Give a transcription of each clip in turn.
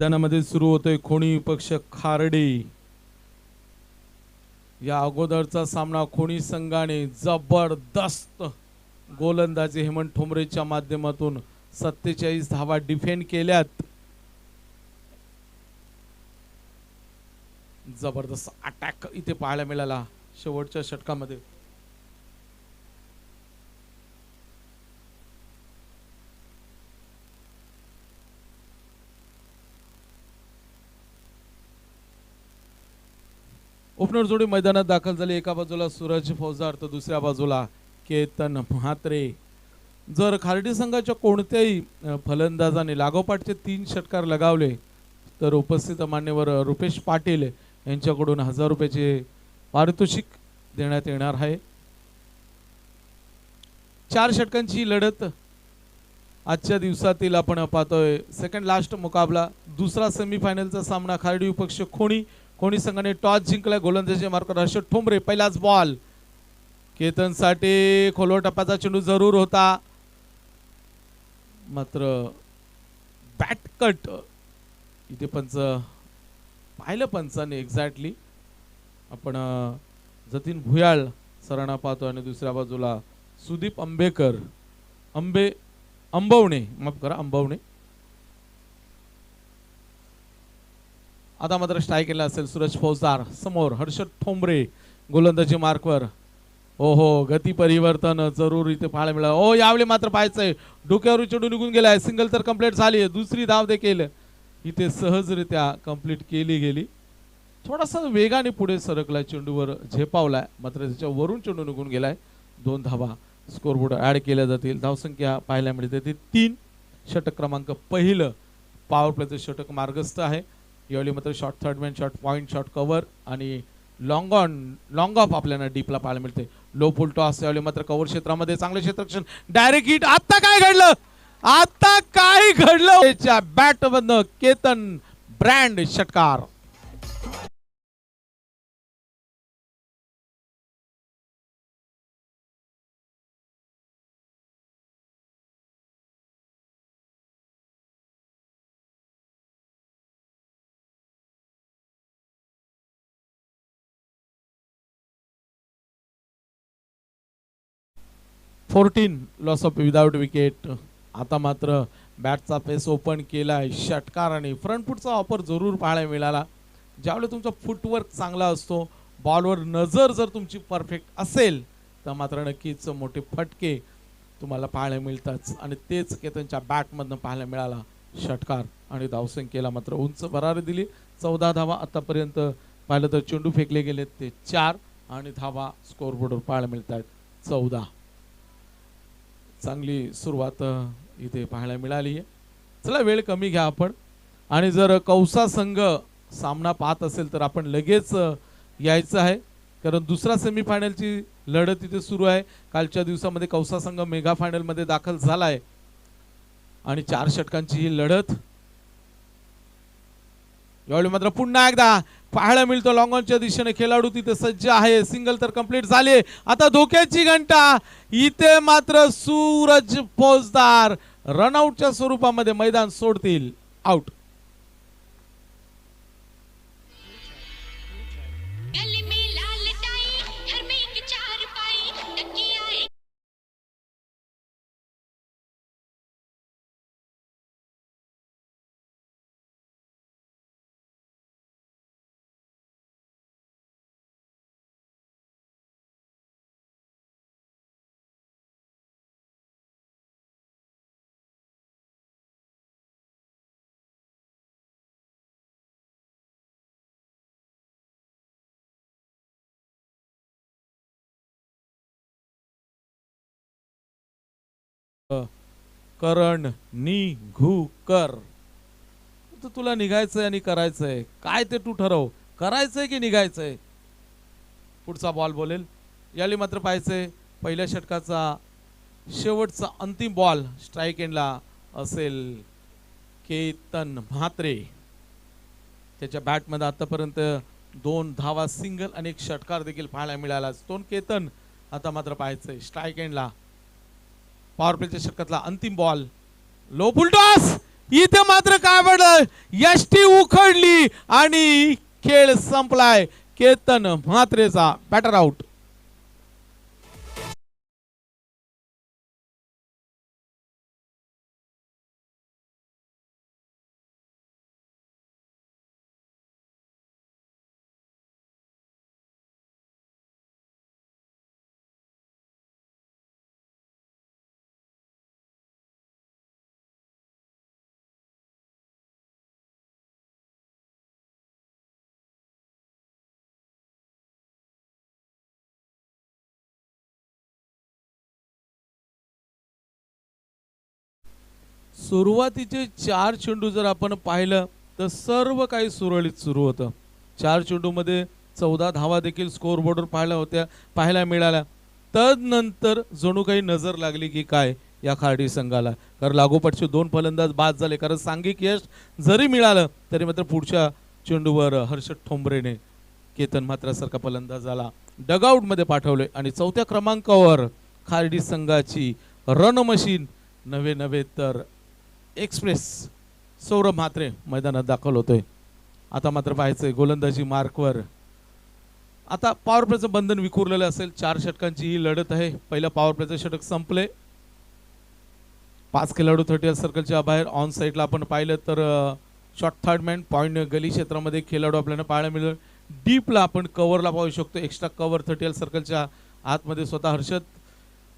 मैदानामध्ये सुरू होतोय खोणी पक्ष खार्डे। या अगोदरचा सामना खोणी संघाने जबरदस्त गोलंदाजी हेमंत ठोंबरेच्या माध्यमातून 47 धावा डिफेंड केल्यात। जबरदस्त अटॅक इथे पाहायला मिळाला शेवटच्या षटकामध्ये। ओपनर जोडी मैदानात दाखल झाली। एका बाजूला सूरज फौजदार तर दुसऱ्या बाजूला केतन म्हात्रे। जर खार्डी संघाच्या कोणत्याही फलंदाजाने लागोपाठचे 3 षटकार लगावले तर उपस्थित मान्यवर रुपेश पाटील यांच्याकडून 1000 रुपयाचे पारितोषिक देण्यात येणार आहे। 4 षटकांची लढत आजच्या दिवसातील आपण पाहतोय। सेकंड लास्ट मुकाबला, दुसरा सेमीफायनलचा सामना खार्डी विपक्ष खोणी। खोणी संघाने टॉस जिंकला। गोलंदाजी मार्कर हर्षद ठोंबरे। पहिलाच बॉल केतन साठी खोलवर टप्प्याचा चेंडू जरूर होता, मात्र बॅट कट इथे पंच पाहिलं पंचाने एक्झॅक्टली। आपण जतीन भुयाळ सरांना पाहतो आणि दुसऱ्या बाजूला सुदीप अंबेकर अंबवणे माफ करा अंबवणे। आता मात्र स्ट्राईक केला असेल सूरज फौजदार। समोर हर्षद ठोंबरे गोलंदाजी मार्कवर। ओहो गती परिवर्तन जरूर इथे पाहायला मिळालं। ओ यावेळी मात्र पाहायचंय डोक्यावर चेंडू निघून गेलाय। सिंगल तर कंप्लीट झाली, दुसरी धाव देखील इथे सहजरित्या कंप्लीट केली गेली। थोडासा वेगाने पुढे सरकला, चेंडूवर झेपावलाय, मात्र त्याच्या वरून चेंडू निघून गेलाय। 2 धावा स्कोरबोर्ड ऍड केल्या जातील। धावसंख्या पाहायला मिळते ती 3। षटक क्रमांक पहिलं पॉवर प्लेचं षटक मार्गस्थ आहे। यावेळी मात्र short third man, short point, short cover आणि लॉंग ऑफ आपल्याला डीपला पाहायला मिळते। लो फुल टॉस यावेळी मात्र कव्हर क्षेत्रामध्ये चांगले क्षेत्ररक्षण, डायरेक्ट हिट। आता काय घडलं, आता काय घडलं, बॅट मधनं केतन ब्रँड षटकार। Loss of without wicket. आता मात्र बॅटचा फेस ओपन केलाय षटकाराने। फ्रंट फुटचा ऑफर जरूर पाहायला मिळाला। ज्यावेळी तुमचा फुटवर्क चांगला असतो, बॉलवर नजर जर तुमची परफेक्ट असेल तर मात्र नक्कीच मोठे फटके तुम्हाला पाहायला मिळतात आणि तेच केतनच्या बॅटमधनं पाहायला मिळाला षटकार। आणि धावसंख्येला मात्र उंच भरारी दिली। 14 धावा आतापर्यंत पाहिलं तर चेंडू फेकले गेले ते 4 आणि धावा स्कोरबोर्डवर पाहायला मिळतात 14। चांगली सुरुवात इथे पाहायला मिळाली आहे। चला वेळ कमी घ्या आपण, आणि जर कौसा संघ सामना पाहत असेल तर आपण लगेच यायचं आहे, कारण दुसरा सेमीफायनलची लढत इथे सुरू आहे। कालच्या दिवसामध्ये कौसा संघ मेगा फायनल मध्ये दाखल झालाय आणि 4 षटकांची ही लढत। यावेळी मात्र पुन्हा एकदा पाहायला मिळतो लॉंग ऑनच्या दिशेने खेळाडू तिथे सज्ज आहे। सिंगल तर कंप्लीट झाले, आता धोक्याची घंटा। इथे मात्र सूरज फौजदार रनआउटच्या स्वरूपामध्ये मैदान सोडतील, आउट। करण निघूकर, तर तुला निघायचंय आणि करायचंय काय ते तू ठरव, करायचंय की निघायचंय। पुढचा बॉल बोलेल। याली मात्र पाहायचंय पहिल्या षटकाचा शेवटचा अंतिम बॉल स्ट्राईक एंडला असेल केतन म्हात्रे। त्याच्या बॅटमध्ये आतापर्यंत 2 धावा, सिंगल आणि 1 षटकार देखील पाहायला मिळाला। स्टोन केतन आता मात्र पाहायचंय स्ट्राईक एंडला पॉवर प्लेच्या षटकातला अंतिम बॉल। लो फुल टॉस इथे मात्र काय पडलं, यष्टी उखडली आणि खेळ संपलाय. केतन म्हात्रेचा बॅटर आउट. सुरुवातीचे 4 चेंडू जर आपण पाहिलं तर सर्व काही सुरळीत सुरू होतं. 4 चेंडूमध्ये 14 धावा देखील स्कोर बोर्डवर पाहायला मिळाल्या. तदनंतर जणू काही नजर लागली की काय या खार्डी संघाला, कारण लागोपाठचे 2 फलंदाज बाद झाले. कारण सांघिक यश जरी मिळालं तरी मात्र पुढच्या चेंडूवर हर्षद ठोंबरेने केतन म्हात्रेसारखा फलंदाजाला डगआउटमध्ये पाठवले आणि 4थ्या क्रमांकावर खार्डी संघाची रन मशीन नवे तर एक्सप्रेस सौरभ म्हात्रे मैदानात दाखल होतोय. आता मात्र पाहायचंय गोलंदाजी मार्कवर. आता पॉवर प्लेचं बंधन विखुरलेलं असेल. 4 षटकांची ही लढत आहे. पहिल्या पॉवर प्लेचं षटक संपले. 5 खेळाडू 30 सर्कलच्या बाहेर. ऑन साईडला आपण पाहिलं तर शॉर्ट थर्ड मॅन पॉइंट गली क्षेत्रामध्ये खेळाडू आपल्याला पाहायला मिळेल. डीपला आपण कव्हरला पाहू शकतो. एक्स्ट्रा कव्हर 30 सर्कलच्या आतमध्ये स्वतः हर्षद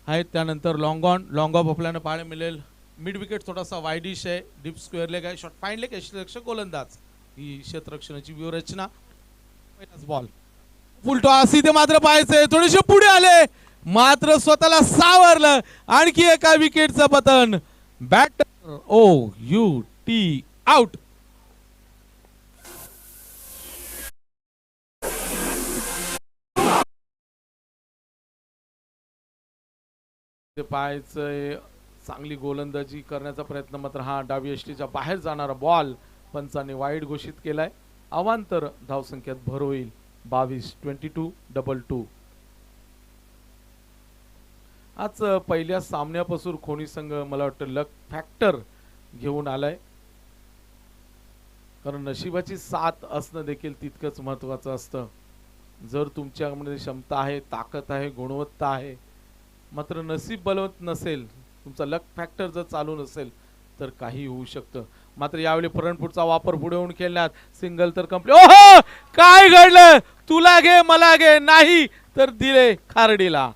आहेत. त्यानंतर लॉंग ऑफ आपल्याला पाहायला मिळेल. मिड विकेट थोडासा वाईडिश आहे. डीप स्क्वेअर लेग आहे. शॉर्ट फाईन लेग क्षेत्ररक्षक गोलंदाज. ही क्षेत्ररक्षणाची व्यूहरचना. पहिलाच बॉल फुल टॉस. इथे मात्र पाहायचंय थोडेसे पुढे आले मात्र स्वतःला सावरलं. आणखी एका विकेटचं पतन. Batter OUT out. पाहायचंय चांगली गोलंदाजी करण्याचा प्रयत्न मात्र हा डावी यष्टीच्या बाहेर जाणारा बॉल पंचाने वाईड घोषित केलाय. अवांतर धावसंख्येत भर होईल. 22-22. आज पहिल्या सामन्यापासून खोणी संघ मला वाटतं लक फॅक्टर घेऊन आलाय, कारण नशिबाची साथ असणं देखील तितकंच महत्वाचं असतं. जर तुमच्यामध्ये क्षमता आहे, ताकद आहे, गुणवत्ता आहे, मात्र नसीब बलवत नसेल, तुमचा लक फॅक्टर जर चालू नसेल तर काही होऊ शकतं. मात्र यावेळी फ्रंट फुटचा वापर पुढे होऊन खेळण्यात सिंगल तर कंप्लीट. ओहो, काय घडलं? तुला घे मला घे, नाही तर दिले खार्डीला.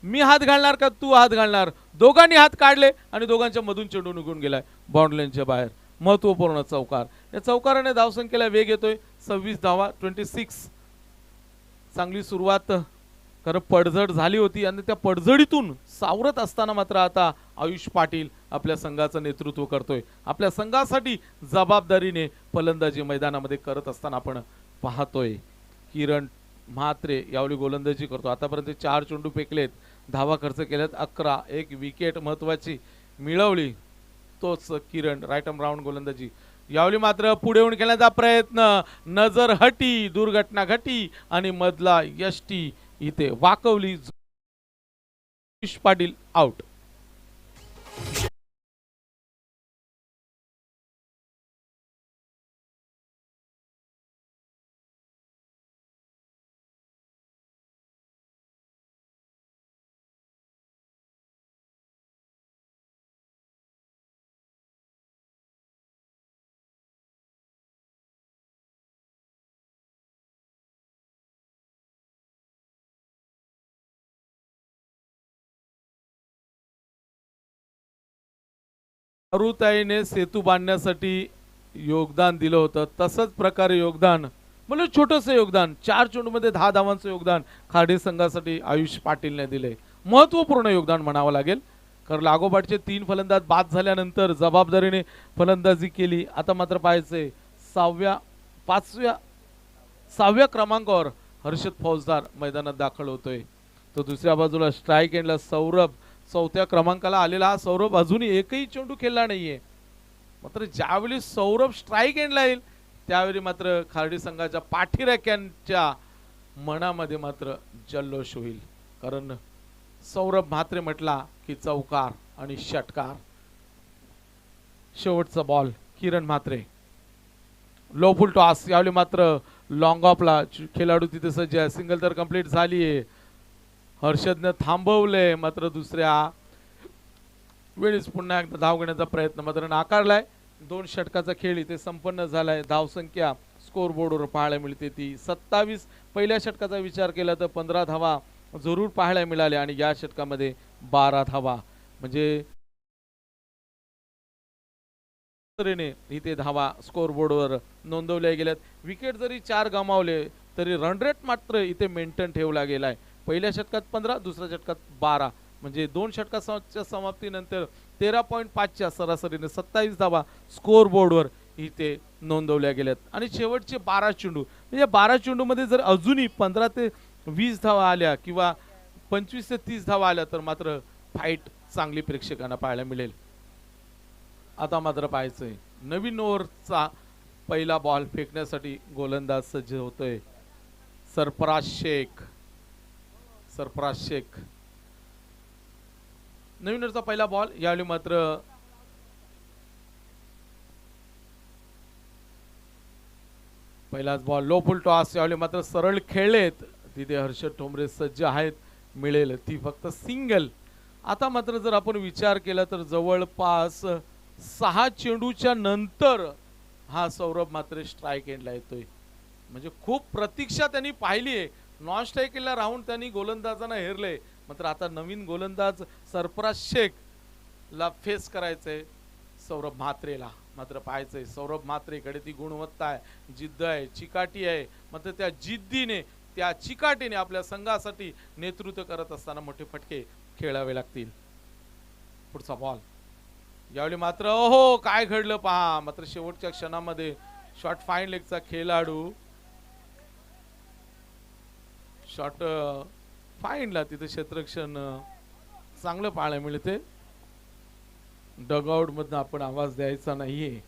मी हात घालणार का तू हात घालणार? दोघांनी हात काढले आणि दोघांच्या मधून चेंडू निघून गेलाय बाउंड्री लाईनच्या बाहेर. महत्वपूर्ण चौकार. या चौकाराने धावसंख्येला वेग येतोय. 26 धावा 26. चांगली सुरुवात, कारण पडझड झाली होती आणि त्या पडझडीतून सावरत असताना मात्र आता आयुष पाटील आपल्या संघाचं नेतृत्व करतोय. आपल्या संघासाठी जबाबदारीने फलंदाजी मैदानामध्ये करत असताना आपण पाहतोय. किरण म्हात्रे यावेळी गोलंदाजी करतो. आतापर्यंत 4 चेंडू फेकलेत, धावा खर्च केल्यात 11, एक विकेट महत्वाची मिळवली. तोच किरण राईट आर्म राऊंड गोलंदाजी. यावेळी मात्र पुढे येऊन खेळण्याचा प्रयत्न, नजर हटी, दुर्घटना घटी आणि मधला यष्टी इथे वाकवली. आयुष पाटील आउट. अरुताईने सेतू बांधण्यासाठी योगदान दिलं होतं, तसंच प्रकारे योगदान म्हणजे छोटंसं योगदान 4 चेंडूमध्ये 10 धावांचं योगदान खार्डी संघासाठी आयुष पाटीलने दिले. महत्त्वपूर्ण योगदान म्हणावं लागेल, कारण लागोपाठचे 3 फलंदाज बाद झाल्यानंतर जबाबदारीने फलंदाजी केली. आता मात्र पाहायचंय 6व्या क्रमांकावर हर्षद फौजदार मैदानात दाखल होतोय. तो दुसऱ्या बाजूला स्ट्राईक एंडला सौरभ चौथ्या क्रमांकाला आलेला हा सौरभ अजूनही एकही चेंडू खेळला नाहीये. मात्र ज्यावेळी सौरभ स्ट्राईक एंडला येईल त्यावेळी मात्र खार्डी संघाच्या पाठीराख्यांच्या मनामध्ये मात्र जल्लोष होईल. कारण सौरभ म्हात्रे म्हटला की चौकार आणि षटकार. शेवटचा ball Kiran Mhatre. Low full toss. यावेळी मात्र लॉंग ऑफला खेळाडू तिथे सज्ज आहे. सिंगल तर कंप्लीट झाली आहे. हर्षदने थांबवले मात्र दुसऱ्या वेळीच पुन्हा एकदा धाव घेण्याचा प्रयत्न मात्र नाकारलाय. 2 षटकाचा खेळ इथे संपन्न झालाय. धावसंख्या स्कोर बोर्डवर पाहायला मिळते ती 27. पहिल्या षटकाचा विचार केला तर 15 धावा जरूर पाहायला मिळाल्या आणि या षटकामध्ये 12 धावा म्हणजे इथे धावा स्कोर बोर्डवर नोंदवल्या गेल्यात. विकेट जरी 4 गमावले तरी रन रेट मात्र इथे मेंटेन ठेवला गेलाय. पहिल्या षटकात 15, दुसऱ्या षटकात 12 म्हणजे 2 षटकाच्या समाप्तीनंतर 13.5च्या सरासरीने 27 धावा स्कोर बोर्डवर इथे नोंदवल्या गेल्यात. आणि शेवटचे 12 चेंडू म्हणजे 12 चेंडू मध्ये जर अजूनही 15 ते 20 धावा आल्या किंवा 25 ते 30 धावा आल्या तर मात्र फाईट चांगली प्रेक्षकांना पाहायला मिळेल. आता मात्र पाहायचंय नवीन ओव्हरचा पहिला बॉल फेकण्यासाठी गोलंदाज सज्ज होतोय. सरफराज शेख. नवीन ओव्हरचा पहिला बॉल. यावेळी मात्र पहिलाच बॉल लो फुल टॉस. यावेळी मात्र सरळ खेळलेत. तिथे हर्षद ठोंबरे सज्ज आहेत. मिळेल ती फक्त सिंगल. आता मात्र जर आपण विचार केला तर जवळपास 6 चेंडूच्या नंतर हा सौरभ मात्र स्ट्राईक एंडला येतोय. म्हणजे खूप प्रतीक्षा त्यांनी पाहिली आहे. नॉन स्ट्राईक एंडला राहून त्यांनी गोलंदाजांना हेरले. मात्र आता नवीन गोलंदाज सरफराज शेख ला फेस करायचंय सौरभ म्हात्रेला. मात्र पाहायचंय सौरभ म्हात्रेकडे ती गुणवत्ता आहे, जिद्द आहे, चिकाटी आहे. मात्र त्या जिद्दीने त्या चिकाटीने आपल्या संघासाठी नेतृत्व करत असताना मोठे फटके खेळावे लागतील. पुढचा बॉल. यावेळी मात्र ओहो काय घडलं पहा. मात्र शेवटच्या क्षणामध्ये शॉट फाईन लेगचा खेळाडू शॉट फाईनला तिथे क्षेत्ररक्षण चांगलं पाहायला मिळते. डगआउट मधून आपण आवाज द्यायचा नाहीये.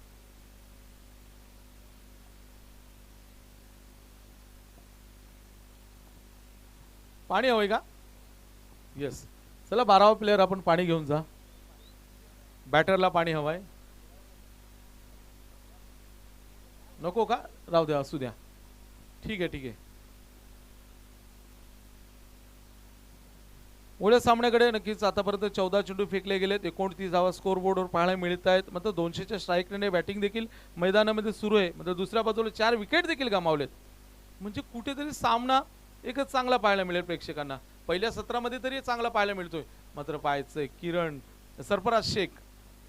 पाणी हवंय का? येस. चला 12वा प्लेयर आपण पाणी घेऊन जा. बॅटरला पाणी हवंय. नको का? राहू द्या असू द्या. ठीक आहे. पुढे सामन्याकडे नक्कीच आतापर्यंत 14 चेंडू फेकले गेलेत. 29 धावा स्कोर बोर्डवर पाहायला मिळत आहेत. मात्र 200च्या स्ट्राईकने बॅटिंग देखील मैदानामध्ये सुरू आहे. मात्र दुसऱ्या बाजूला 4 विकेट देखील गमावलेत. म्हणजे कुठेतरी सामना एकच चांगला पाहायला मिळेल प्रेक्षकांना. पहिल्या सत्रामध्ये तरी चांगला पाहायला मिळतोय. मात्र पाहायचंय किरण सरफराज शेख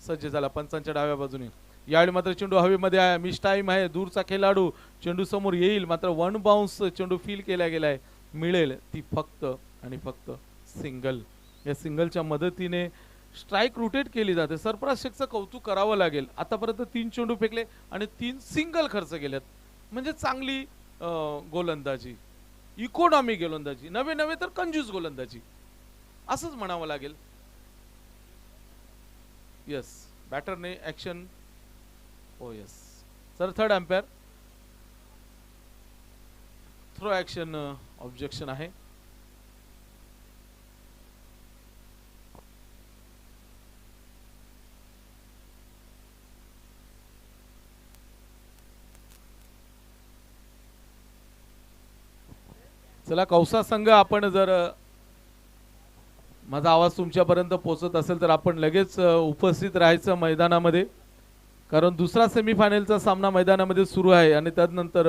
सज्ज झाला पंचांच्या डाव्या बाजूने. यावेळी मात्र चेंडू हवेमध्ये आहे. मिस टाइम आहे. दूरचा खेळाडू चेंडू समोर येईल. मात्र 1 बाउन्स चेंडू फील केला गेलाय. मिळेल ती फक्त आणि फक्त सिंगल. या सिंगलच्या मदतीने स्ट्राईक रोटेट केली जाते. सरफराज शेखचं कौतुक करावं लागेल. आतापर्यंत 3 चेंडू फेकले आणि 3 सिंगल खर्च केलेत. म्हणजे चांगली गोलंदाजी, इकॉनॉमी गोलंदाजी, नवे तर कंजूस गोलंदाजी असंच म्हणावं लागेल. यस बॅटरने action. Oh yes sir third umpire throw action objection आहे. चला कौसा संघ आपण जर माझा आवाज तुमच्यापर्यंत पोहोचत असेल तर आपण लगेच उपस्थित राहायचं मैदानामध्ये. कारण दुसरा सेमीफायनलचा सामना मैदानामध्ये सुरू आहे आणि त्यानंतर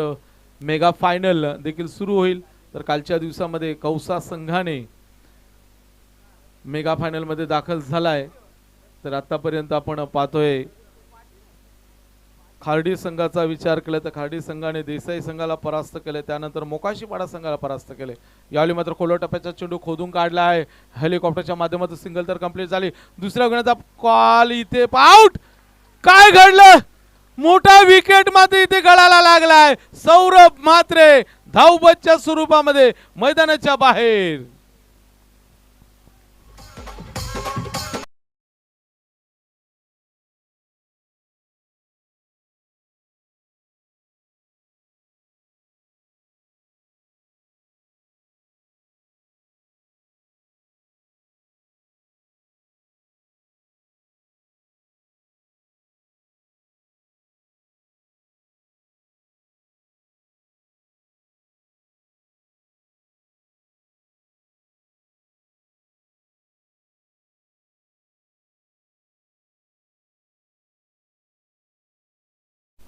मेगा फायनल देखील सुरू होईल. तर कालच्या दिवसामध्ये कौसा संघाने मेगा फायनल मध्ये दाखल झालाय. तर आतापर्यंत आपण पाहतोय खार्डी संघाचा विचार केला तर खार्डी संघाने देसाई संघाला परास्त केले. त्यानंतर मोकाशीपाडा संघाला परास्त केले. यावेळी मात्र खोलो टप्प्याचा चेंडू खोदून काढला आहे. हेलिकॉप्टरच्या माध्यमातून सिंगल तर कंप्लीट झाली. दुसऱ्या गुणाचा कॉल इथे आउट. काय घडलं? मोठा विकेट मात्र इथे गळाला लागलाय. सौरभ म्हात्रे धावबच्च्या स्वरूपामध्ये मैदानाच्या बाहेर.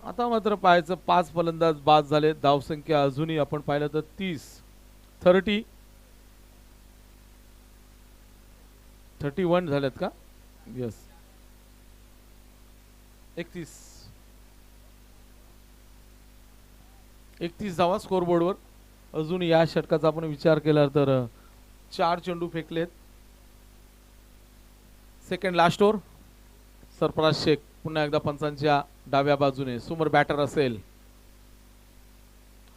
आता मात्र पाहायचं 5 फलंदाज बाद झाले. धावसंख्या अजूनही आपण पाहिलं तर 30 31 झालेत का? यस 31 धावा स्कोर बोर्डवर. अजून या षटकाचा आपण विचार केला तर 4 चेंडू फेकलेत. Second last over. Sarfaraz Shaikh पुन्हा एकदा पंचांच्या डाव्या बाजूने. समोर बॅटर असेल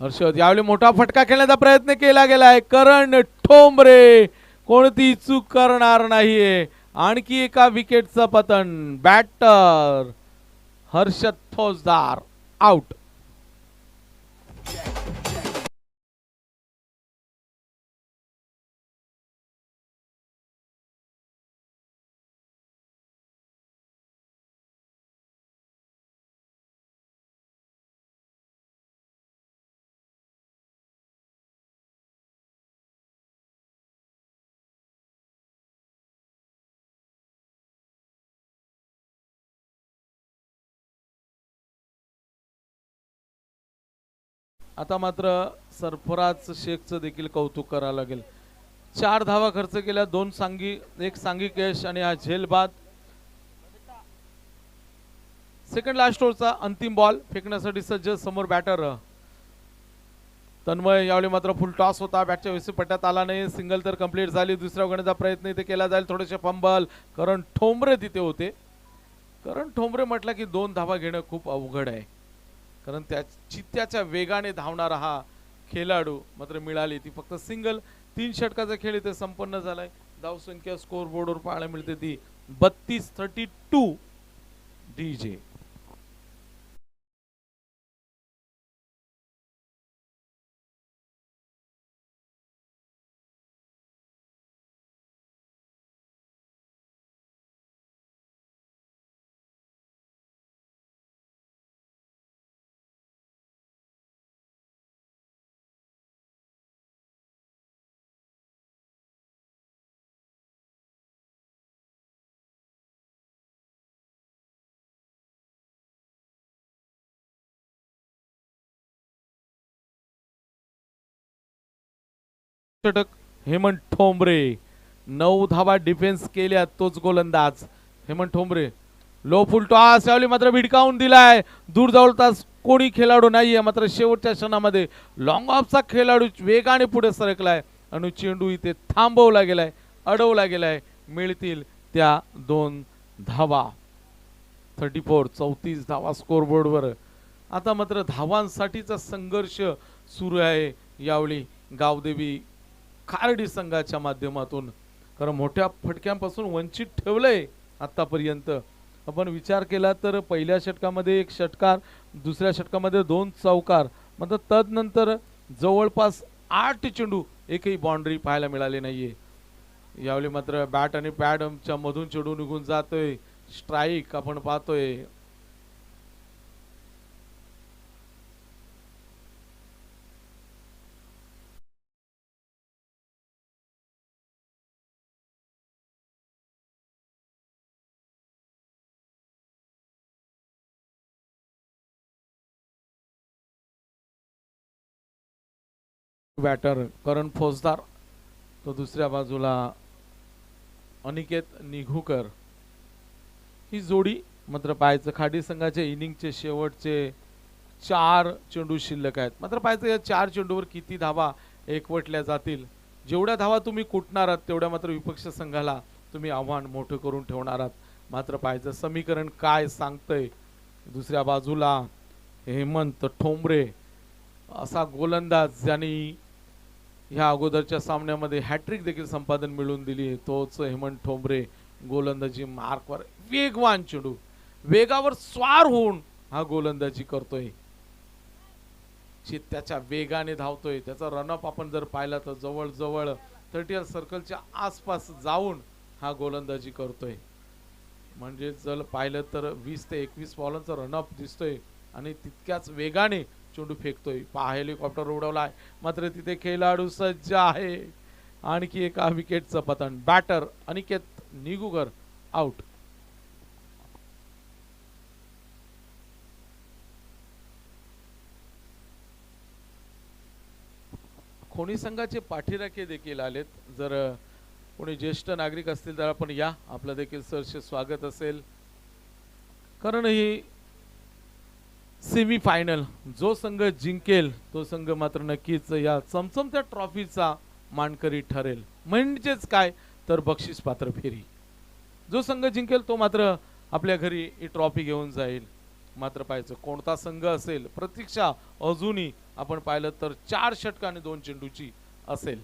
हर्षद. यावेळी मोठा फटका खेळण्याचा प्रयत्न केला गेलाय. करण ठोंबरे कोणती चूक करणार नाहीये. आणखी एका विकेटचं पतन. बॅटर हर्षद फौजदार आउट. आता मात्र सरफराज शेखचं देखील कौतुक करावं लागेल. 4 धावा खर्च केल्या. 2 सांगी, 1 सांघिक यश आणि हा झेल बाद. सेकंड लास्ट ओव्हरचा अंतिम बॉल फेकण्यासाठी सज्ज. समोर बॅटर तन्मय. यावेळी मात्र फुल टॉस होता. बॅटच्या विसी पट्ट्यात आला नाही. सिंगल तर कंप्लीट झाली. दुसऱ्या उघडण्याचा प्रयत्न इथे केला जाईल. थोडेसे फंबल. करण ठोंबरे तिथे होते. करण ठोंबरे म्हटलं की 2 धावा घेणं खूप अवघड आहे. कारण त्या चित्त्याच्या वेगाने धावणारा हा खेळाडू मात्र मिळाली ती फक्त सिंगल. 3 षटकाचा खेळ इथे संपन्न झालाय. धावसंख्या स्कोर बोर्डवर पाहायला मिळते ती 32 DJ. षटक हेमंत ठोंबरे. 9 धावा डिफेन्स केल्या. तोच गोलंदाज Hemant Thombare. Low full toss. यावेळी मात्र भिडकावून दिलाय. दूर जवळपास कोणी खेळाडू नाहीये. मात्र शेवटच्या क्षणामध्ये लॉंग ऑफचा खेळाडू वेगाने पुढे सरकलाय आणि चेंडू इथे थांबवला गेलाय, अडवला गेलाय. मिळतील त्या 2 धावा. 34 धावा स्कोर बोर्डवर. आता मात्र धावांसाठीचा संघर्ष सुरू आहे यावेळी गावदेवी खार्डी संघाच्या माध्यमातून. कारण मोठ्या फटक्यांपासून वंचित ठेवलंय आतापर्यंत. आपण विचार केला तर पहिल्या षटकामध्ये 1 षटकार, दुसऱ्या षटकामध्ये 2 चौकार, मात्र तदनंतर जवळपास 8 चेंडू, एकही बाउंड्री पाहायला मिळाली नाहीये. यावेळी मात्र बॅट आणि पॅडच्या मधून चेंडू निघून जातोय. स्ट्राईक आपण पाहतोय. बॅटर करण फौजदार, तो दुसऱ्या बाजूला अनिकेत निघूकर. ही जोडी मात्र पाहायचं खाडी संघाच्या इनिंगचे शेवटचे 4 चेंडू शिल्लक आहेत. मात्र पाहायचं या 4 चेंडूवर किती धावा एकवटल्या जातील. जेवढ्या धावा तुम्ही कुटणार आहात तेवढ्या मात्र विपक्ष संघाला तुम्ही आव्हान मोठं करून ठेवणार आहात. मात्र पाहायचं समीकरण काय सांगतंय. दुसऱ्या बाजूला हेमंत ठोंबरे असा गोलंदाज ज्यांनी ह्या अगोदरच्या सामन्यामध्ये हॅट्रिक देखील संपादन मिळवून दिली. तोच हेमंत ठोंबरे गोलंदाजी मार्कवर वेगवान चेंडू, वेगावर स्वार होऊन हा गोलंदाजी करतोय. त्याच्या वेगाने धावतोय. त्याचा रनअप आपण जर पाहिला तर जवळजवळ 30 सर्कलच्या आसपास जाऊन हा गोलंदाजी करतोय. म्हणजे जर पाहिलं तर 20 ते 21 बॉलांचा रनअप दिसतोय आणि तितक्याच वेगाने चेंडू फेकतोय. पहा हेलिकॉप्टर उडवलाय, मात्र तिथे खेळाडू सज्ज आहे. आणखी एका विकेटचं पतन. Batter Aniket Nighukar out. खोनी संघाचे पाठीराखे देखील आलेत. जर कोणी ज्येष्ठ नागरिक असतील तर आपण या, आपलं देखील सहर्ष स्वागत असेल. कारण ही सेमी फायनल, जो संघ जिंकेल तो संघ मात्र नक्कीच या चमचमत्या ट्रॉफीचा मानकरी ठरेल. म्हणजेच काय तर बक्षीस पात्र फेरी. जो संघ जिंकेल तो मात्र आपल्या घरी ही ट्रॉफी घेऊन जाईल. मात्र पाहायचं कोणता संघ असेल, प्रतीक्षा अजूनही आपण पाहिलं तर 4 षटक आणि 2 चेंडूची असेल.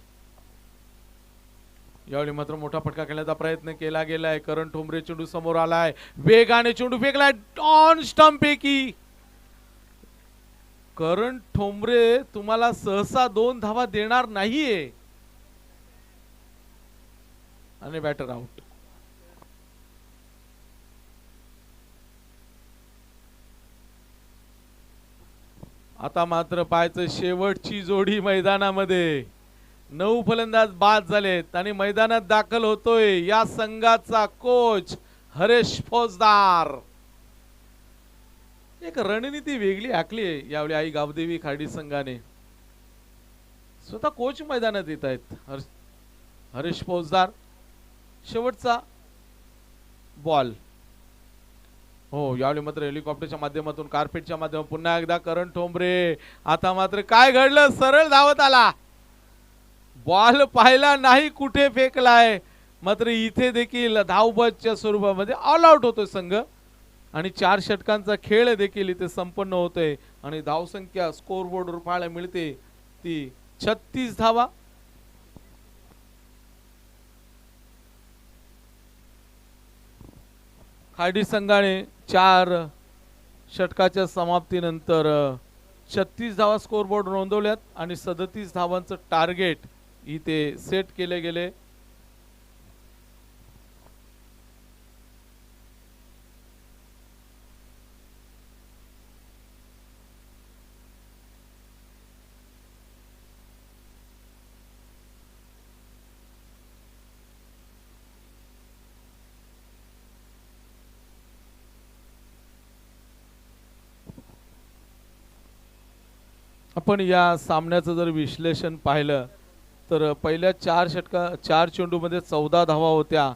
यावेळी मात्र मोठा फटका खेळण्याचा प्रयत्न केला गेलाय. करण ठोंबरे चेंडू समोर आलाय, वेगाने चेंडू फेकलाय ऑन स्टंप पैकी. करण ठोंबरे तुम्हाला सहसा 2 धावा देणार नाहीये आणि बॅटर आउट. आता मात्र पाहायचं शेवटची जोडी मैदानामध्ये. 9 फलंदाज बाद झालेत आणि मैदानात दाखल होतोय या संघाचा कोच हरेश फौजदार. एक रणनीती वेगळी आखली आहे यावेळी आई गावदेवी खाडी संघाने. स्वतः कोच मैदानात येत आहेत हरेश फौजदार. शेवटचा बॉल. हो, यावेळी मात्र हेलिकॉप्टरच्या माध्यमातून, कार्पेटच्या माध्यमातून पुन्हा एकदा करण ठोंबरे. आता मात्र काय घडलं, सरळ धावत आला. बॉल पाहिला नाही कुठे फेकलाय, मात्र इथे देखील धावबच्या स्वरूपामध्ये ऑल आउट होतोय संघ आणि 4 षटकांचा खेळ देखील इथे संपन्न होतोय आणि धावसंख्या स्कोर बोर्डवर पाहायला मिळते ती 36 धावा. खाडी संघाने 4 षटकाच्या समाप्तीनंतर 36 धावा स्कोर बोर्ड नोंदवल्यात आणि 37 धावांचं टार्गेट इथे सेट केले गेले. आपण या सामन्याचं जर विश्लेषण पाहिलं तर पहिल्या 4 चेंडूमध्ये 14 धावा होत्या.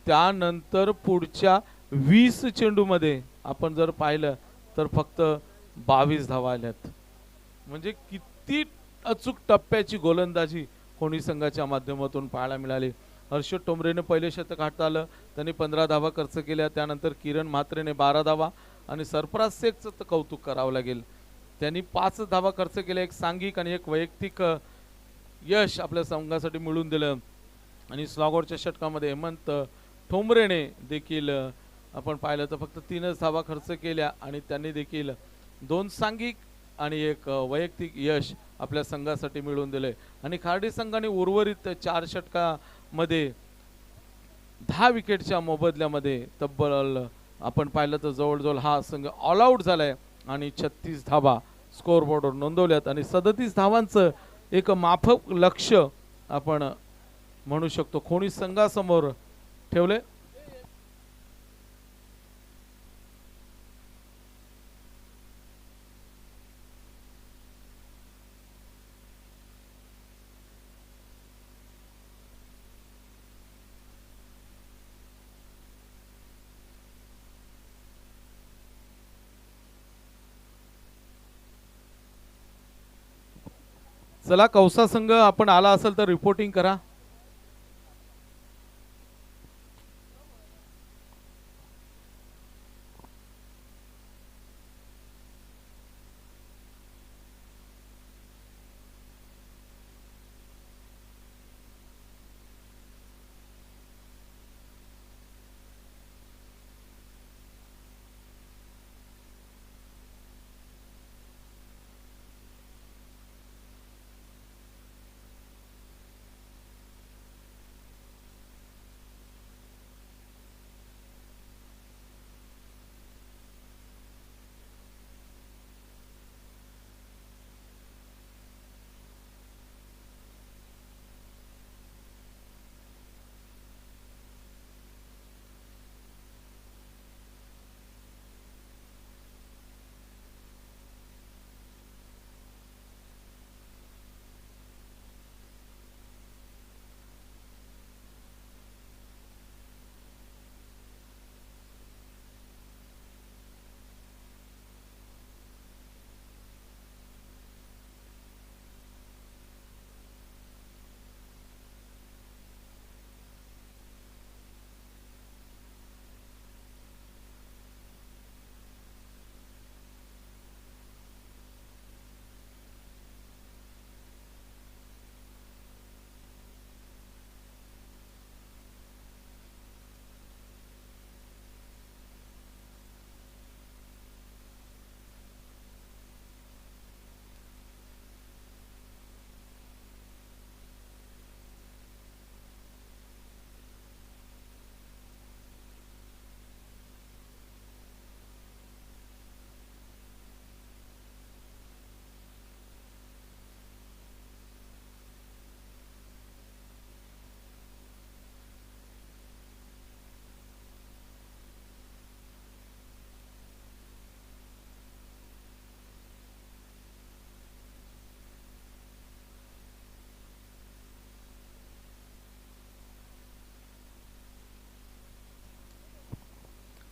त्यानंतर पुढच्या 20 चेंडूमध्ये आपण जर पाहिलं तर फक्त 22 धावा आल्यात. म्हणजे किती अचूक टप्प्याची गोलंदाजी खोनी संघाच्या माध्यमातून पाहायला मिळाली. हर्षद ठोंबरेने पहिले शतक हातात आलं, त्यांनी 15 धावा खर्च केल्या. त्यानंतर किरण म्हात्रेने 12 धावा आणि सरफराज शेखचं तर कौतुक करावं लागेल, त्यांनी 5 धावा खर्च केल्या. एक सांघिक आणि एक वैयक्तिक यश आपल्या संघासाठी मिळवून दिलं. आणि स्लॉगआउटच्या षटकामध्ये हेमंत ठोंबरेने देखील आपण पाहिलं तर फक्त 3च धावा खर्च केल्या आणि त्यांनी देखील 2 सांघिक आणि एक वैयक्तिक यश आपल्या संघासाठी मिळवून दिले. आणि खार्डी संघाने उर्वरित 4 षटकामध्ये 10 विकेटच्या मोबदल्यामध्ये तब्बल आपण पाहिलं तर जवळजवळ हा संघ ऑल आउट झालाय आणि 36 धावा स्कोर बोर्डवर नोंदवल्यात आणि 37 धावांचं एक माफक लक्ष आपण म्हणू शकतो खोनी संघासमोर ठेवले. चला, कौसा संघ आपण आला असेल तर रिपोर्टिंग करा.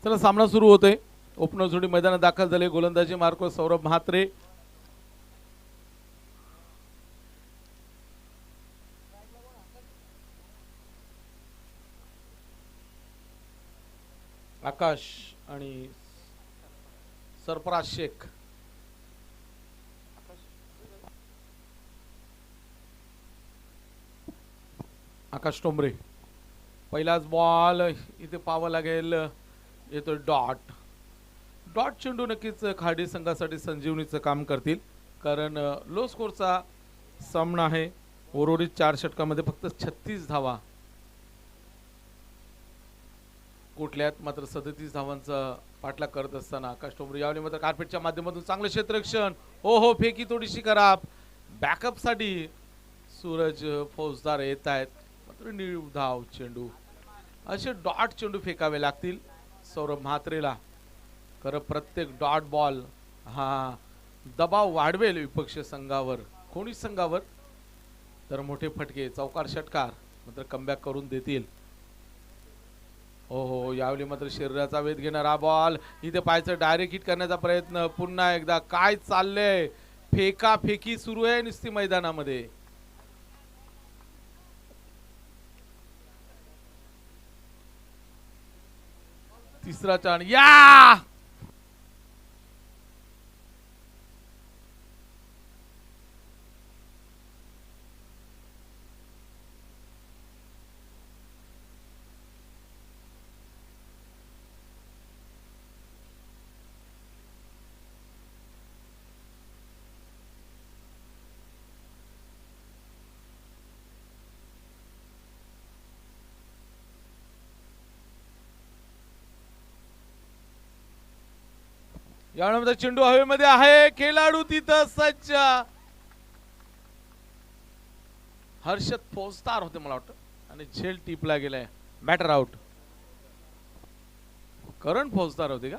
चला सामना सुरू होतोय. ओपनर जोडी मैदानात दाखल झाले. गोलंदाजी मार्कवर सौरभ म्हात्रे. आकाश आणि सरफराज शेख. आकाश टोंबरे. पहिलाच बॉल इथे पाहावं लागेल. येतो डॉट. डॉट चेंडू नक्कीच खाडी संघासाठी संजीवनीचं काम करतील, कारण लो स्कोरचा सामना आहे. उर्वरित 4 षटकामध्ये फक्त 36 धावा कुठल्यात, मात्र 37 धावांचा पाठलाग करत असताना आकाश टोंबरे यावेळी मात्र कार्पेटच्या माध्यमातून चांगलं क्षेत्ररक्षण. हो फेकी थोडीशी खराब. बॅकअप साठी सूरज फौजदार येत आहेत, मात्र निर्धाव चेंडू. असे डॉट चेंडू फेकावे लागतील सौरभ म्हात्रेला. खरं प्रत्येक डॉट बॉल हा दबाव वाढवेल विपक्ष संघावर, कोणी संघावर, तर मोठे फटके चौकार षटकार मात्र कमबॅक करून देतील. हो यावेळी मात्र शरीराचा वेध घेणारा बॉल. इथे पायचं डायरेक्ट हिट करण्याचा प्रयत्न. पुन्हा एकदा काय चाललंय, फेका फेकी सुरू आहे नुसती मैदानामध्ये. तिसरा चाण या. यावेळी चेंडू हवेमध्ये आहे. खेळाडू तिथं सज्ज. हर्षद फौजदार होते मला वाटतं, आणि झेल टिपला गेलाय. Batter out. करण फौजदार होते का?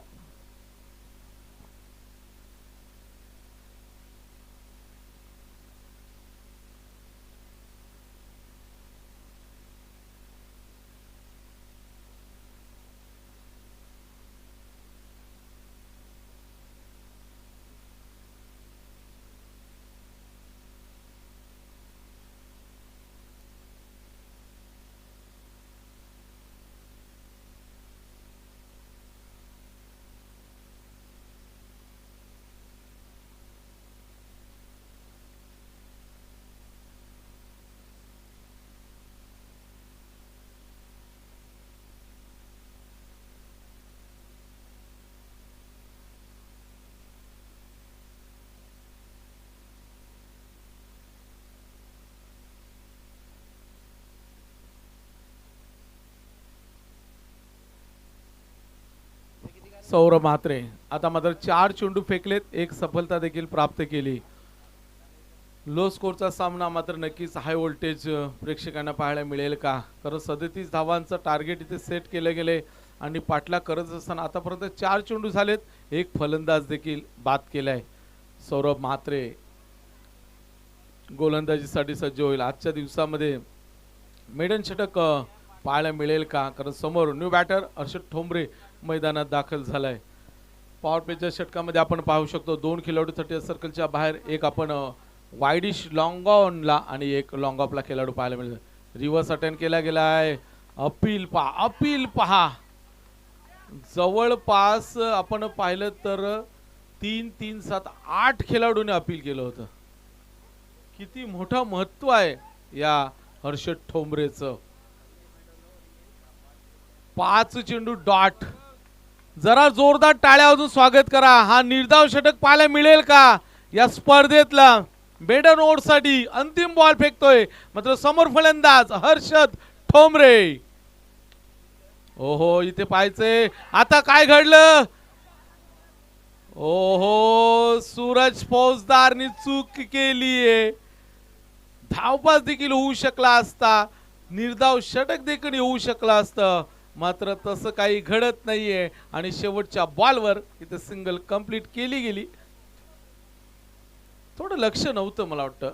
सौरभ म्हात्रे आता मात्र 4 चेंडू फेकलेत, 1 सफलता देखील प्राप्त केली. लो स्कोरचा सामना मात्र नक्कीच हाय व्होल्टेज प्रेक्षकांना पाहायला मिळेल का? कारण 37 धावांचं टार्गेट इथे सेट केले गेले आणि पाठलाग करत असताना आतापर्यंत 4 चेंडू झालेत, 1 फलंदाज देखील बाद केलाय. सौरभ म्हात्रे गोलंदाजीसाठी सज्ज होईल. आजच्या दिवसामध्ये मेडन षटक पाहायला मिळेल का? कारण समोर न्यू बॅटर हर्षद ठोंबरे मैदानात दाखल झालाय. पॉवर प्लेच्या षटकामध्ये आपण पाहू शकतो 2 खेळाडू 30 सर्कलच्या बाहेर, एक आपण वाईडिश लॉंग ऑनला आणि एक लॉंग ऑफला खेळाडू पाहायला मिळेल. रिव्हर्स अटेम्प्ट केला गेला आहे. अपील पहा जवळपास आपण पाहिलं तर 3, 3, 7, 8 खेळाडूंनी अपील केलं होतं. किती मोठं महत्व आहे या हर्षद ठोंबरेचं. 5 चेंडू डॉट. जरा जोरदार टाळ्या वाजून स्वागत करा. हा निर्धाव षटक पाहायला मिळेल का या स्पर्धेतला? मेडन ओव्हर साठी अंतिम बॉल फेकतोय, मात्र समोर फलंदाज हर्षद ठोंबरे. ओहो इथे पाहायचंय आता काय घडलं. ओहो सूरज फौजदारनी चूक केलीये. धावपास देखील होऊ शकला असता, निर्धाव षटक देखील येऊ शकला असतं, मात्र तसं काही घडत नाहीये आणि शेवटच्या बॉलवर इथे सिंगल कंप्लीट केली गेली. थोडं लक्ष नव्हतं मला वाटतं.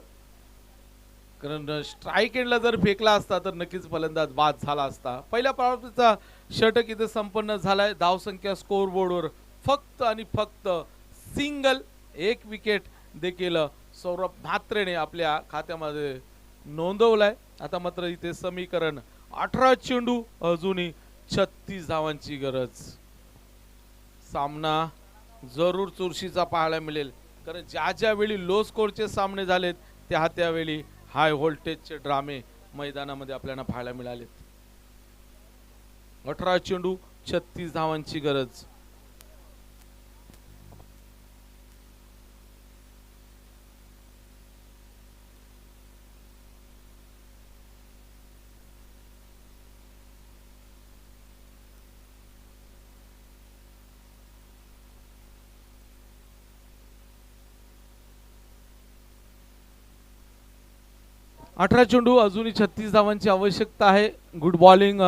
कारण स्ट्राईक एंडला जर फेकला असता तर नक्कीच फलंदाज बाद झाला असता. पहिल्या पॉवरप्लेचा षटक इथे संपन्न झालाय. धावसंख्या स्कोर बोर्डवर फक्त आणि फक्त सिंगल, एक विकेट देखील सौरभ म्हात्रेने आपल्या खात्यामध्ये नोंदवलाय. आता मात्र इथे समीकरण 18 चेंडू अजूनही 36 धावांची गरज. सामना जरूर चुरशीचा पाहायला मिळेल, कारण ज्या ज्या वेळी लो स्कोरचे सामने झालेत त्या त्यावेळी हाय व्होल्टेजचे ड्रामे मैदानामध्ये आपल्याला पाहायला मिळालेत. 18 चेंडू 36 धावांची गरज. अठरा चेंडू अजूनही 36 धावांची आवश्यकता आहे. Good bowling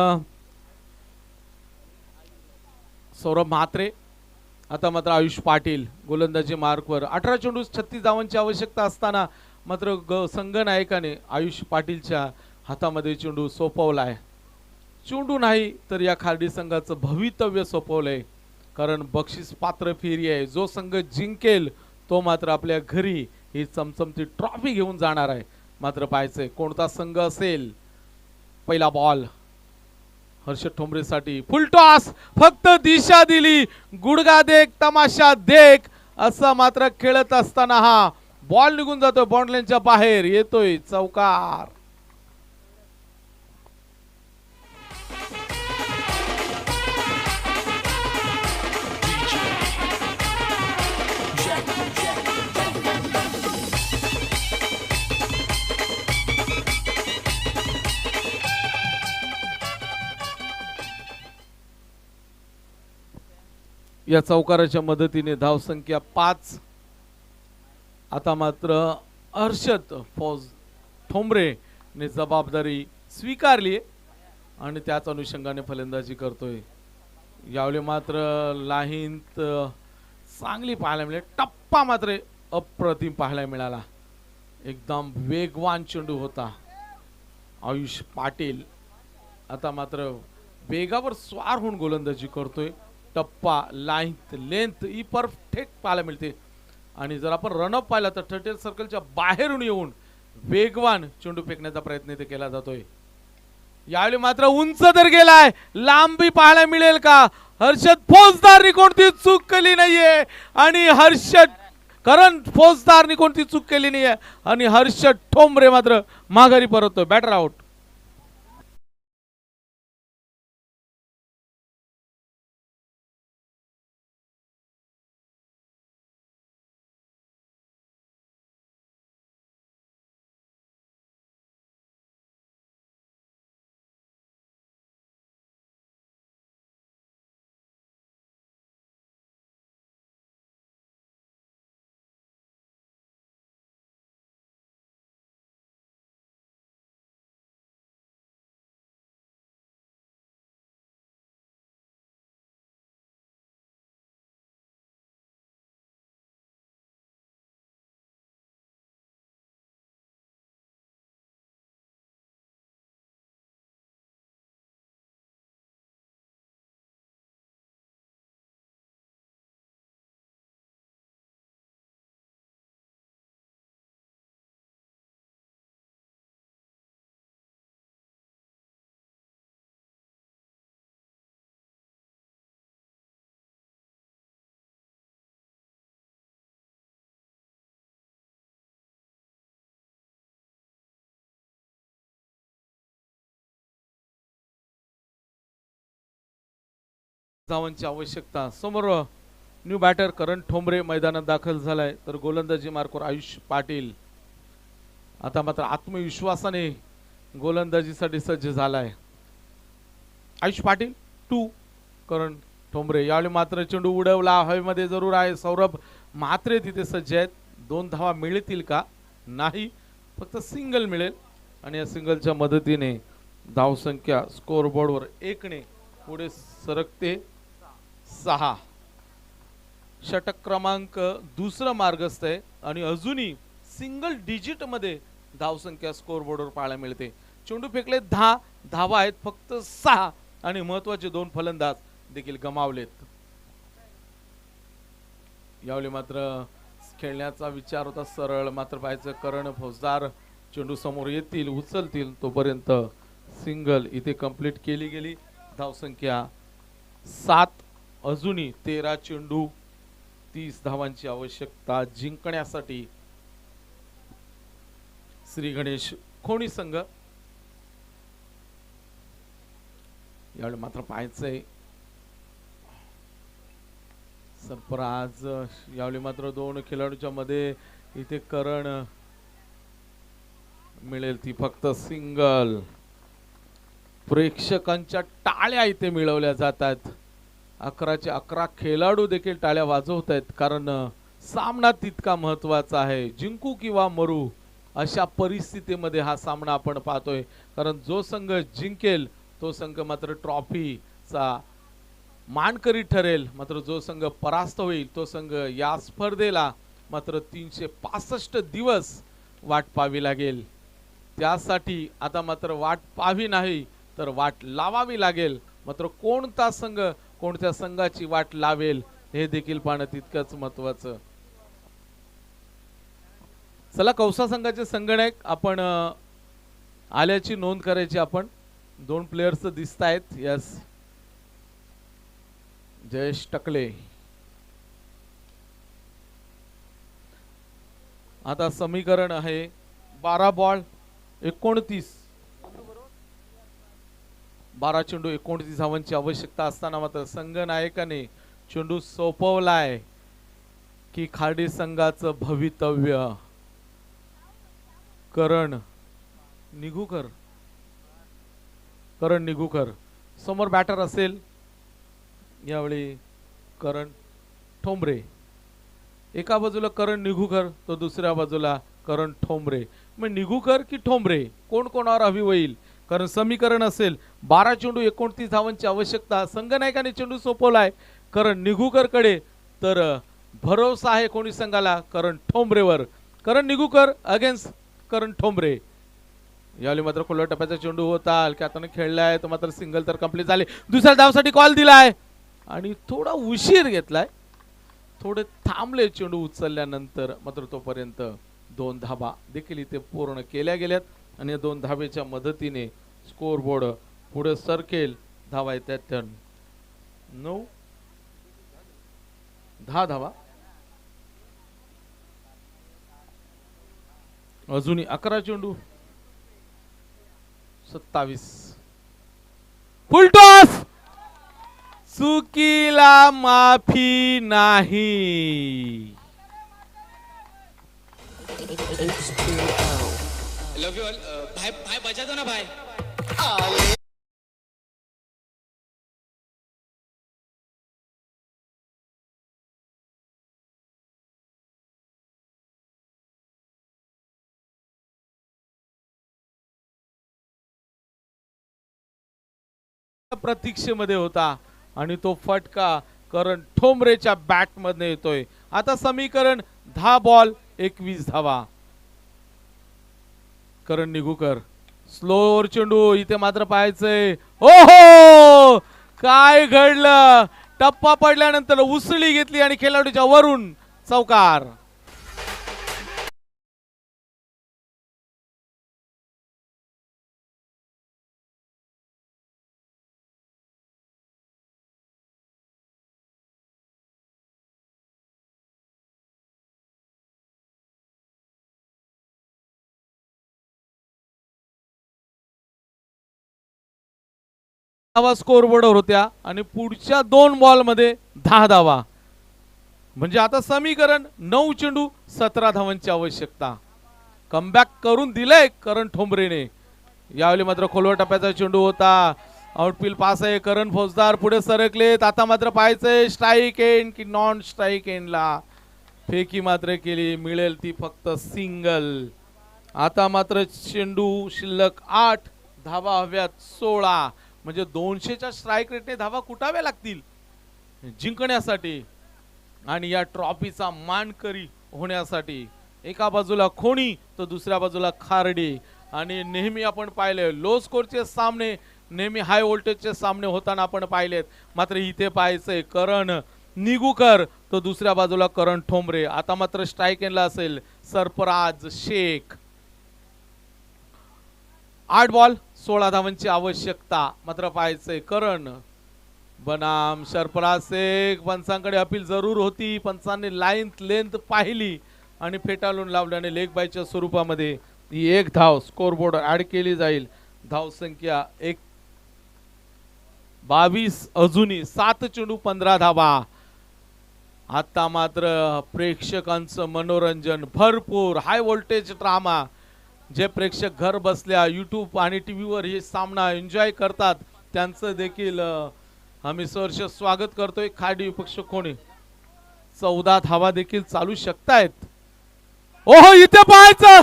Saurabh Mhatre. आता मात्र आयुष पाटील गोलंदाजी मार्कवर. 18 चेंडू 36 धावांची आवश्यकता असताना मात्र संघनायकाने आयुष पाटीलच्या हातामध्ये चेंडू सोपवलाय. चेंडू नाही तर या खार्डी संघाचं भवितव्य सोपवलंय, कारण बक्षीस पात्र फेरी आहे. जो संघ जिंकेल तो मात्र आपल्या घरी ही चमचमती ट्रॉफी घेऊन जाणार आहे. मात्र पाहायचंय कोणता संघ असेल. पहिला बॉल हर्षद ठोंबरेसाठी. फुल टॉस, फक्त दिशा दिली. गुडगा देख तमाशा देख असं मात्र खेळत असताना हा बॉल निघून जातोय बाउंड्रीच्या बाहेर. येतोय चौकार. या चौकाराच्या मदतीने धावसंख्या 5. आता मात्र हर्षद ठोंबरेने जबाबदारी स्वीकारली आणि त्याच अनुषंगाने फलंदाजी करतोय. यावेळी मात्र लाईन चांगली पाहायला मिळाली. टप्पा मात्र अप्रतिम पाहायला मिळाला. एकदम वेगवान चेंडू होता. आयुष पाटील आता मात्र वेगावर स्वार होऊन गोलंदाजी करतोय. टप्पा, लेंथ ही परफेक्ट पाहायला मिळते. आणि जर आपण रनअप पाहिला तर 30 सर्कलच्या बाहेरून येऊन वेगवान चेंडू फेकण्याचा प्रयत्न इथे केला जातोय. यावेळी मात्र उंच तर गेलाय, लांबी पाहायला मिळेल का? हर्षद फौजदारनी कोणती चूक केली नाहीये आणि फौजदारनी कोणती चूक केली नाहीये आणि हर्षद ठोंबरे मात्र माघारी परततोय. Batter out. धावांची आवश्यकता. समोर न्यू बॅटर करण ठोंबरे मैदानात दाखल झालाय, तर गोलंदाजी मार्कवर आयुष पाटील आता मात्र आत्मविश्वासाने गोलंदाजीसाठी सज्ज झालाय. आयुष पाटील 2, करण ठोंबरे. यावेळी मात्र चेंडू उडवला, हवेमध्ये जरूर आहे. सौरभ म्हात्रे तिथे सज्ज आहेत. 2 धावा मिळतील का? नाही, फक्त सिंगल मिळेल आणि या सिंगलच्या मदतीने धावसंख्या स्कोरबोर्डवर 1 ने पुढे सरकते. 6. षटक क्रमांक दुसरा मार्गस्थ आहे आणि अजूनही सिंगल डिजिट मध्ये धावसंख्या स्कोर बोर्डवर पाहायला मिळते. चेंडू फेकले 10, धावा आहेत फक्त 6 आणि महत्वाचे 2 फलंदाज देखील गमावलेत. यावेळी मात्र खेळण्याचा विचार होता सरळ, मात्र पाहायचं करण फौजदार चेंडू समोर येतील, उचलतील तोपर्यंत सिंगल इथे कंप्लीट केली गेली. धावसंख्या 7, अजूनही 13 चेंडू, 30 धावांची आवश्यकता जिंकण्यासाठी श्री गणेश खोणी संघ. यावेळी मात्र पाहायचंय सरफराज, यावेळी मात्र 2 खेळाडूच्या मध्ये इथे करण मिळेल ती फक्त सिंगल. प्रेक्षकांच्या टाळ्या इथे मिळवल्या जातात. 11चे 11 खेळाडू देखील टाळ्या वाजवत आहेत, कारण सामना तितका महत्वाचा आहे. जिंकू किंवा मरू अशा परिस्थितीमध्ये हा सामना आपण पाहतोय, कारण जो संघ जिंकेल तो संघ मात्र ट्रॉफीचा मानकरी ठरेल, मात्र जो संघ परास्त होईल तो संघ या स्पर्धेला मात्र 365 दिवस वाट पाहावी लागेल. त्यासाठी आता मात्र वाट पाहावी नाही तर वाट लावावी लागेल. मात्र कोणता संघ कोणत्या संघाची वाट लावेल हे देखील पाहणं तितकंच महत्वाचं. चला, कौसा संघाचे संगणक आपण आल्याची नोंद करायची. आपण 2 प्लेयर्स दिसत आहेत. यस, जयेश टकले. आता समीकरण आहे 12 बॉल 29, 12 चेंडू 29 धावांची आवश्यकता असताना मात्र संघनायकाने चेंडू सोपवलाय की खाडी संघाचं भवितव्य. करण निघूकर समोर बॅटर असेल. यावेळी करण ठोंबरे, एका बाजूला करण निघूकर तर दुसऱ्या बाजूला करण ठोंबरे. मग निघूकर की ठोंबरे कोण कोणावर हवी होईल, कारण समीकरण असेल 12 चेंडू 29 धावांची आवश्यकता. संघनायकाने चेंडू सोपवलाय करण निघूकर कडे, तर भरोसा आहे कोणी संघाला करण ठोंबरेवर. करण निघूकर अगेन्स्ट करण ठोंबरे. यावेळी मात्र खुल्या टप्प्याचा चेंडू होता, हलक्या हाताने खेळलाय तर मात्र सिंगल तर कंप्लीट झाले. दुसऱ्या धावसाठी कॉल दिलाय आणि थोडा उशीर घेतलाय, थोडे थांबले चेंडू उचलल्यानंतर. मात्र तोपर्यंत 2 धाबा देखील इथे पूर्ण केल्या गेल्यात आणि 2 धाबेच्या मदतीने स्कोर बोर्ड पुढे सरकेल. धावा येतात 9, 10 धावा. अजूनही 11 चेंडू 27. फुल टॉस, चुकीला माफी नाही. लव यू ऑल. भाई भाई बजा दो ना भाई. प्रतीक्षेमध्ये होता आणि तो फटका करण ठोंबरेच्या बॅट मध्ये येतोय. आता समीकरण 10 बॉल 21 धावा. करण निघूकर स्लोवर चेंडू इथे मात्र पाहायचंय. ओहो, काय घडलं. टप्पा पडल्यानंतर उसळी घेतली आणि खेळाडूच्या वरून चौकार. धावा स्कोर बोर्डवर होत्या आणि पुढच्या 2 बॉल मध्ये 10 धावा. म्हणजे आता समीकरण 9 चेंडू 17 धावांची आवश्यकता. कमबॅक करून दिलंय करण ठोंबरेने. यावेळी मात्र खोलवर टप्प्याचा चेंडू होता, आउटफील्ड पास आहे. करण फौजदार पुढे सरकलेत. आता मात्र पाहायचंय स्ट्राईक एंड की नॉन स्ट्राईक एंडला फेकी मात्र केली, मिळेल ती फक्त सिंगल. आता मात्र चेंडू शिल्लक 8, धावा हव्यात 16. म्हणजे 200च्या स्ट्राईक रेटने धावा कुटाव्या लागतील जिंकण्यासाठी आणि या ट्रॉफीचा मानकरी होण्यासाठी. एका बाजूला खोणी तर दुसऱ्या बाजूला खार्डी. आणि नेहमी आपण पाहिले लो स्कोरचे सामने नेहमी हाय व्होल्टेजचे सामने होताना आपण पाहिलेत. मात्र इथे पाहायचंय करण निगुकर तर दुसऱ्या बाजूला करण ठोंबरे. आता मात्र स्ट्राईक एंडला असेल सरफराज शेख. 8 बॉल 16 धावांची आवश्यकता. मात्र पाहायचंय करण बनाम सरफराज शेख. पंचांकडे अपील जरूर होती. पंचांनी लाईन लेंथ पाहिली आणि फेटाळून लावल्याने लेग बायच्या स्वरूपामध्ये ही एक धाव स्कोरबोर्ड ऍड केली जाईल. धाव संख्या 22. अजूनही 7 चेंडू 15 धावा. आता मात्र प्रेक्षकांचं मनोरंजन भरपूर हाय व्होल्टेज ड्रामा. जे प्रेक्षक घर बसल्या युट्यूब आणि टीव्हीवर हे सामना एन्जॉय करतात त्यांचं देखील आम्ही सहर्ष स्वागत करतोय. खाडी विपक्ष कोणी 14 धावा देखील चालू शकतायत. ओहो इथे पाहायचं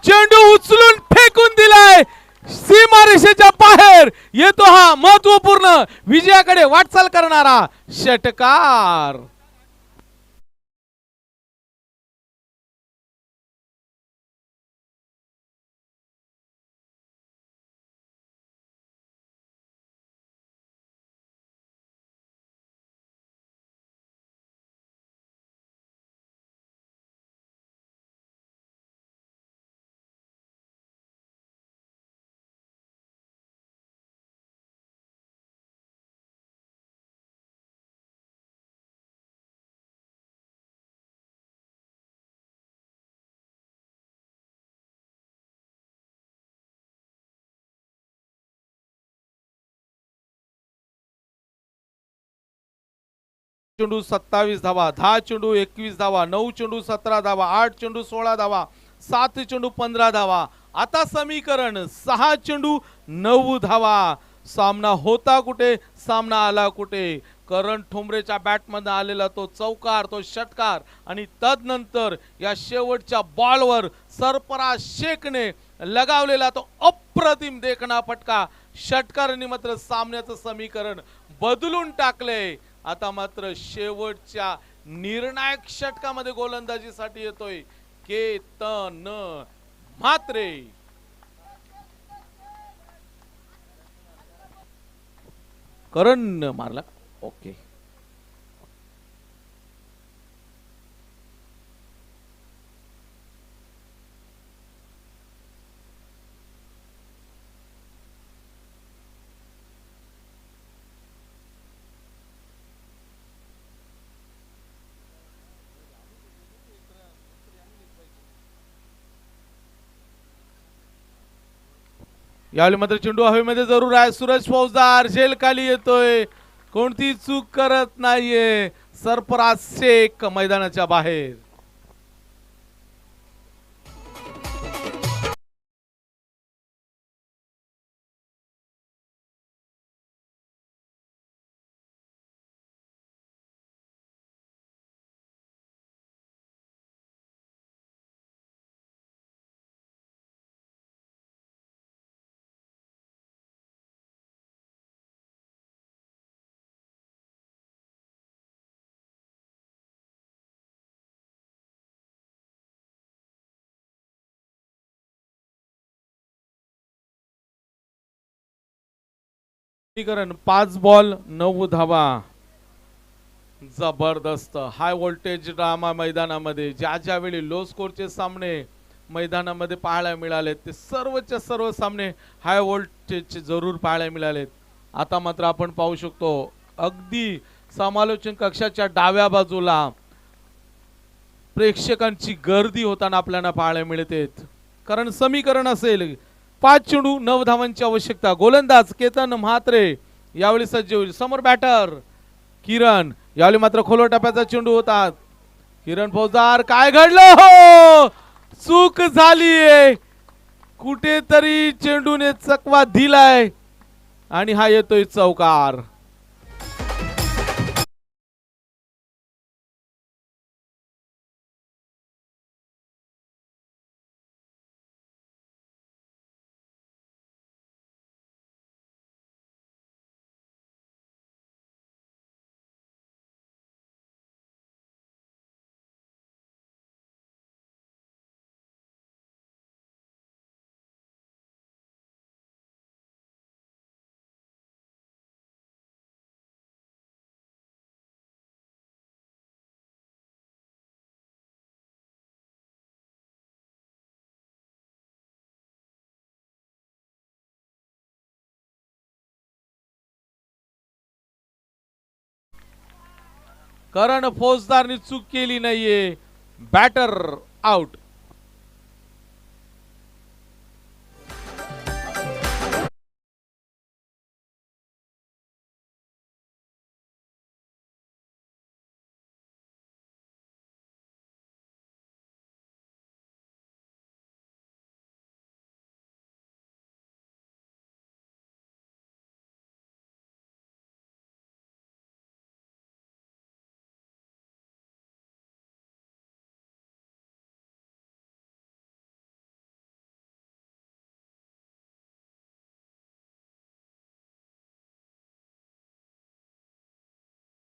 चेंडू उचलून फेकून दिलाय सीमारेषेच्या बाहेर. येतो हा महत्वपूर्ण विजयाकडे वाटचाल करणारा षटकार. चेंडू 27 धावा. 10 चेंडू 21 धावा. 9 चेंडू 17 धावा. 8 चेंडू 16 धावा. 7 चेंडू 15 धावा. आता समीकरण 6 चेंडू 9 धावा. सामना होता कुठे सामना आला कुठे. करण ठोंबरेच्या बॅटमध्ये आलेला तो चौकार तो षटकार आणि तदनंतर या शेवटच्या बॉलवर सरफराज शेखने लगावलेला तो अप्रतिम देखणा फटका. षटकाराने मात्र सामन्याचं समीकरण बदलून टाकले. आता मात्र शेवटच्या निर्णायक षटकामध्ये गोलंदाजीसाठी येतोय केतन म्हात्रे. करण मारला ओके. यावेळी मात्र चेंडू हवेमध्ये जरूर आहे. सूरज फौजदार झेल खाली येतोय. कोणती चूक करत नाहीये सरफराज शेख मैदानाच्या बाहेर. समीकरण 5 बॉल 9 धावा. जबरदस्त हाय व्होल्टेज ड्रामा मैदानामध्ये ज्या ज्या वेळी लो स्कोरचे सामने मैदानामध्ये पाहायला मिळाले ते सर्वच्या सर्व सामने हाय व्होल्टेजचे जरूर पाहायला मिळालेत. आता मात्र आपण पाहू शकतो अगदी समालोचन कक्षाच्या डाव्या बाजूला प्रेक्षकांची गर्दी होताना आपल्याला पाहायला मिळते. कारण समीकरण असेल 5 चेंडू 9 धावांची आवश्यकता. गोलंदाज केतन म्हात्रे यावेळी सज्ज होईल. समोर बॅटर किरण. यावेळी मात्र खोलवर टप्प्याचा चेंडू होता. किरण फौजदार काय घडलं हो चूक झालीये. कुठेतरी चेंडूने चकवा दिलाय आणि हा येतोय चौकार. करण फौजदारनी चूक केली नाहीये. Batter out.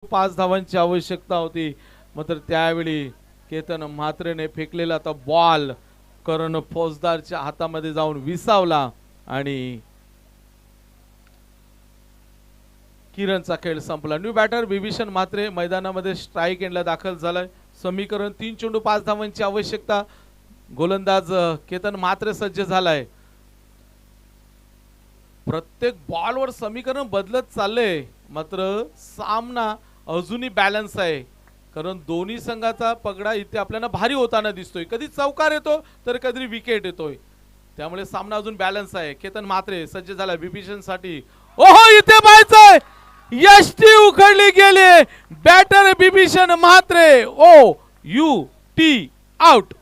पाच धावांची आवश्यकता होती, मात्र त्यावेळी केतन म्हात्रेने फेकलेला तो बॉल करण फौजदारच्या हातामध्ये जाऊन विसावला आणि किरणचा खेळ संपला. न्यू बॅटर बिभीषण म्हात्रे मैदानामध्ये स्ट्राईक एंडला दाखल झालाय. समीकरण 3 चेंडू 5 धावांची आवश्यकता. गोलंदाज केतन म्हात्रे सज्ज झालाय. प्रत्येक बॉलवर समीकरण बदलत चाललंय, मात्र सामना अजूनही बॅलन्स आहे. कारण दोन्ही संघाचा पगडा इथे आपल्याला भारी होताना दिसतोय. कधी चौकार येतो तर कधी विकेट येतोय, त्यामुळे सामना अजून बॅलन्स आहे. केतन म्हात्रे सज्ज झाला बिभीषण साठी. ओहो, इथे पाहायचंय यष्टी उखडली गेली. Batter Bibhishan Mhatre. O U T out.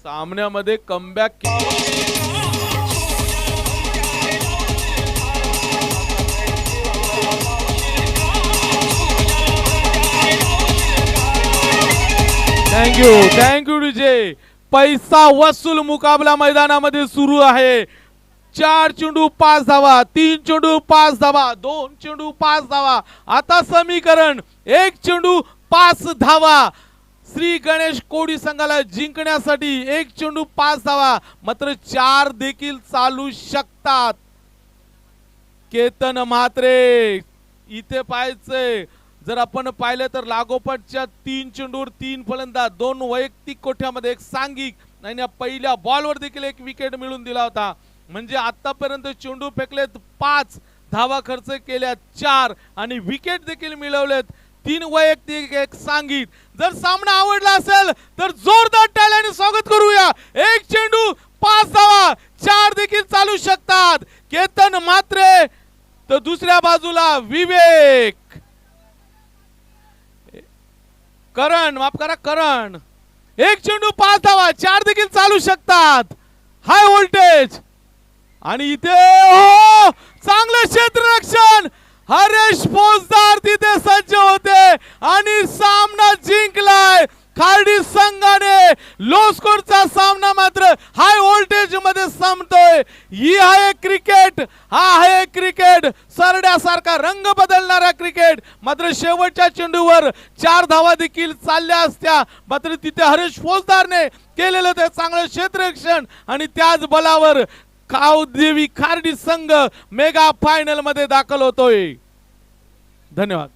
सामन्यामध्ये कमबॅक थँक्यू डीजे. पैसा वसूल मुकाबला मैदानामध्ये सुरू आहे. 4 चेंडू 5 धावा, 3 चेंडू 5 धावा, 2 चेंडू 5 धावा. आता समीकरण 1 चेंडू 5 धावा. श्री गणेश कोडी संघाला जिंकण्यासाठी 1 चेंडू 5 धावा, मात्र 4 देखील चालू शकतात. केतन म्हात्रे इथे पाहायचंय. जर आपण पाहिलं तर लागोपाठच्या 3 चेंडूवर 3 फलंदाज, 2 वैयक्तिक कोठ्यामध्ये 1 सांघिक आणि पहिल्या बॉलवर देखील 1 विकेट मिळून दिला होता. म्हणजे आतापर्यंत चेंडू फेकलेत 5, धावा खर्च केल्या 4 आणि विकेट देखील मिळवलेत 3 वैयक्तिक 1 सांघिक. जर सामना आवडला असेल तर जोरदार टाळ्यांनी स्वागत करूया. 1 चेंडू 5 धावा, 4 देखील चालू शकतात. केतन म्हात्रे तर दुसऱ्या बाजूला विवेक. करण, माफ करा, करण. 1 चेंडू 5 धावा, 4 देखील चालू शकतात. हाय व्होल्टेज आणि इथे हो चांगलं क्षेत्ररक्षण. हरेश फौजदार तिथे सज्ज होते आणि सामना जिंकलाय. खार्डी संघाने लो स्कोरचा सामना मात्र हाय व्होल्टेज मध्ये संपतोय. ही आहे क्रिकेट, हा आहे क्रिकेट. सरड्यासारखा रंग बदलणारा क्रिकेट. मात्र शेवटच्या चेंडूवर 4 धावा देखील चालल्या असत्या, मात्र तिथे हरेश फौजदारने केलेलं ते चांगलं क्षेत्ररक्षण आणि त्याच बलावर कावदेवी खार्डी संघ मेगा फायनल मध्ये दाखल होतोय. धन्यवाद.